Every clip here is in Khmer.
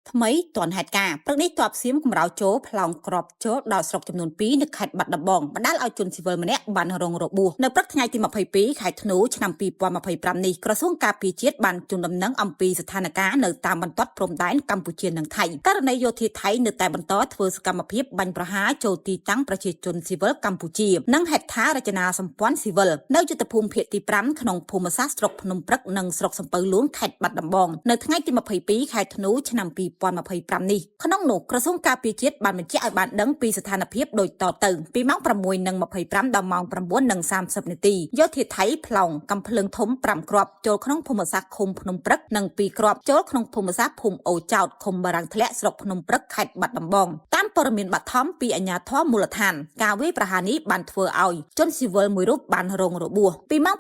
ថ្មីទាន់ហេតុការណ៍ព្រឹកនេះទ័ពសៀមកម្រោចូលប្លង់ក្របចូលដល់ស្រុកចំនួន2នៅខេត្តបាត់ដំបងបណ្ដាលឲ្យជនស៊ីវិលម្នាក់បានរងរបួសនៅព្រឹកថ្ងៃទី22ខែធ្នូឆ្នាំ2025នេះក្រសួងការពារជាតិបានជូនដំណឹងអំពីស្ថានភាពនៅតាមបន្ទាត់ព្រំដែនកម្ពុជានិងថៃករណីយោធាថៃនៅតែបន្តធ្វើសកម្មភាពបាញ់ប្រហារចូលទីតាំងប្រជាជនស៊ីវិលកម្ពុជានិងហេដ្ឋារចនាសម្ព័ន្ធស៊ីវិលនៅយុទ្ធភូមិភាគទី5ក្នុងភូមិសាស្ត្រស្រុកភ្នំព្រឹកនិងស្រុកសំពៅលួនខេត្តបាត់ដំបងនៅថ្ងៃទី22ខែធ្នូឆ្នាំ2025នេះក្នុងនោះក្រសួងការពារជាតិបានបញ្ជាក់ឲ្យបានដឹងពីស្ថានភាពដូចតទៅពីម៉ោង6:25ដល់ម៉ោង9:30នាទីយោធាថៃប្លង់កំភ្លើងធំ5គ្រាប់ចូលក្នុងភូមិសាស្ត្រឃុំភ្នំព្រឹកនិង2គ្រាប់ចូលក្នុងភូមិសាស្ត្រភូមិអូចោតឃុំបារាំងធ្លាក់ស្រុកភ្នំព្រឹកខេត្តបាត់ដំបងតាមព័ត៌មានបឋមពីអាជ្ញាធរមូលដ្ឋានការវាយប្រហារនេះបានធ្វើឲ្យជនស៊ីវិលមួយរូបបានរងរបួសពីម៉ោង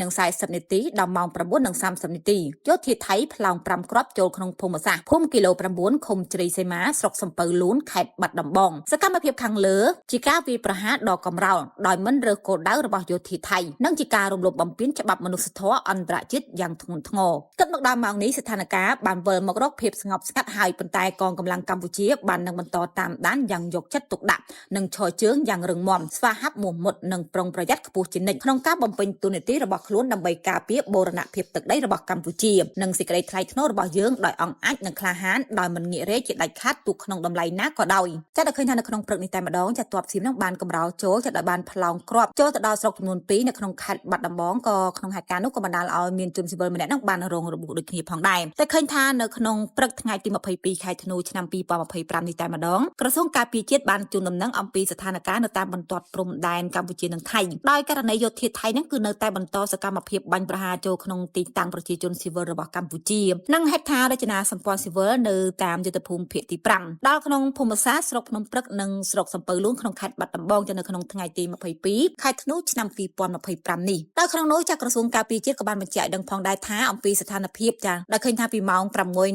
8:40នាទីដល់ម៉ោង9:30នាទីយោធាថៃប្លង់5គ្រាប់ចូលក្នុងភូមិសាស្ត្រភូមិគីឡូ9ឃុំជ្រៃសីមាស្រុកសំពៅលួនខេត្តបាត់ដំបងសកម្មភាពខាងលើជាការវាយប្រហារដ៏កម្រោលដោយមិនរើសគោលដៅរបស់យោធាថៃនិងជាការរំលោភបំពានច្បាប់មនុស្សធម៌អន្តរជាតិយ៉ាងធ្ងន់ធ្ងរគិតមកដល់ម៉ោងនេះស្ថានភាពបានវិលមករកភាពស្ងប់ស្ងាត់ហើយប៉ុន្តែកងកម្លាំងកម្ពុជាបាននឹងបន្តតាមដានយ៉ាងយកចិត្តទុកដាក់និងឈរជើងយ៉ាងរឹងមាំស្វាហាប់មោះមុតនិងប្រុងប្រយ័ត្នខ្ពស់ជានិច្ចក្នុងការបំពេញតួនាទីរបស់ខ្លួនដើម្បីការពារបូរណភាពទឹកដីរបស់កម្ពុជានិងសេចក្តីថ្លៃថ្នូររបស់យើងដោយអង្គអាចនិងក្លាហានដោយមិនងាករេជាដាច់ខាតទូក្នុងតម្លៃណាក៏ដោយចាត់ឲ្យឃើញថានៅក្នុងព្រឹកនេះតែម្ដងចាត់ទ័ពសៀមនឹងបានកម្រោចូលចាត់ឲ្យបានប្លង់គ្រាប់ចូលទៅដល់ស្រុកចំនួន2នៅក្នុងខេត្តបាត់ដំបងក៏ក្នុងហេតុការណ៍នោះក៏បណ្ដាលឲ្យមានជនស៊ីវិលម្នាក់នឹងបានរងរបួសដូចគ្នាផងដែរតែឃើញថានៅក្នុងព្រឹកថ្ងៃទី22ខែធ្នូឆ្នាំ2025នេះតែម្ដងក្រសួងការពារជាតិបានជូនដំណឹងអំពីស្ថានភាពនៅតាមបន្ទាត់ព្រំដែនកម្ពុជានិងថៃដោយករណីយោធាថៃនឹងគឺនៅតែបន្តសកម្មភាពបាញ់ប្រហារចូលក្នុងទីតាំងប្រជាជនស៊ីវិលរបស់កម្ពុជានិងហេដ្ឋារចនាសម្ព័ន្ធស៊ីវិលនៅតាមយុទ្ធភូមិភាគទី5ដល់ក្នុងភូមិសាស្ត្រស្រុកភ្នំព្រឹកនិងស្រុកសំពៅលួនក្នុងខេត្តបាត់ដំបងនៅក្នុងថ្ងៃទី22ខែធ្នូឆ្នាំ2025នេះដោយក្នុងនោះចាក្រសួងការពារជាតិក៏បានបញ្ជាក់ឲ្យដឹងផងដែរថាអំពីស្ថានភាពចាដែលឃើញថាពីម៉ោង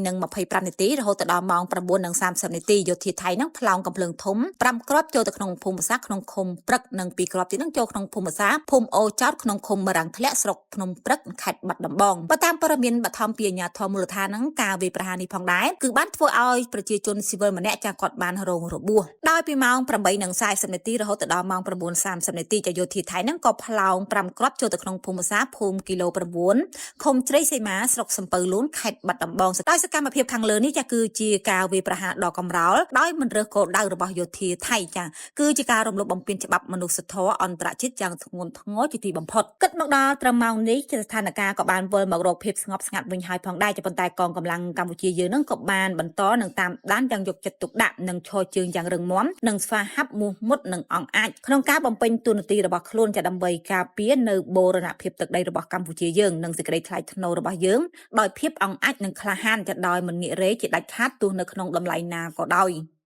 6:25នាទីរហូតដល់ម៉ោង9:30នាទីយោធាថៃនឹងប្លង់កំភ្លើងធំ5គ្រាប់ចូលទៅក្នុងភូមិសាស្ត្រក្នុងឃុំព្រឹកនិង2គ្រាប់ទៀតនឹងចូលក្នុងភូមិសាស្ត្រភូមិអូចោតក្នុងឃុំបារាំងធ្លាក់ស្រុកភ្នំព្រឹកខេត្តបាត់ដំបងបើតាមព័ត៌មានបឋមពីអាជ្ញាធរមូលដ្ឋាននឹងការវាយប្រហារនេះផងដែរគឺបានធ្វើឲ្យប្រជាជនស៊ីវិលម្នាក់ចាគាត់បានរងរបួសដោយពីម៉ោង8:40នាទីរហូតដល់ម៉ោង9:30នាទីយោធាថៃនឹងក៏ប្លង់5គ្រាប់ចូលទៅក្នុងភូមិសាស្ត្រភូមិគីឡូ9ឃុំជ្រៃសីមាស្រុកសំពៅលួនខេត្តបាត់ដំបងដោយសកម្មភាពខាងលើនេះចាគឺជាការវាយប្រហារដ៏កម្រោលដោយមិនរើសគោលដៅរបស់យោធាថៃចាគឺជាការរំលោភបំពានច្បាប់មនុស្សធម៌អន្តរជាតិយ៉ាងធ្ងន់ធ្ងរជាទីបំផុតគិតមកដល់ត្រឹមម៉ោងនេះស្ថានភាពក៏បានវិលមករកភាពស្ងប់ស្ងាត់វិញហើយផងដែរប៉ុន្តែកងកម្លាំងកម្ពុជាយើងនឹងក៏បានបន្តនឹងតាមដានយ៉ាងយកចិត្តទុកដាក់និងឈរជើងយ៉ាងរឹងមាំនិងស្វាហាប់មោះមុតនិងអង្អាចក្នុងការបំពេញតួនាទីរបស់ខ្លួនចាដើម្បីការពារនៅបូរណភាពទឹកដីរបស់កម្ពុជាយើងនិងសេចក្តីថ្លៃថ្នូររបស់យើងដោយភាពអង្អាចនិងក្លាហានចាដោយមិនងាករេជាដាច់ខាតទោះនៅក្នុងតម្លៃណាក៏ដោយ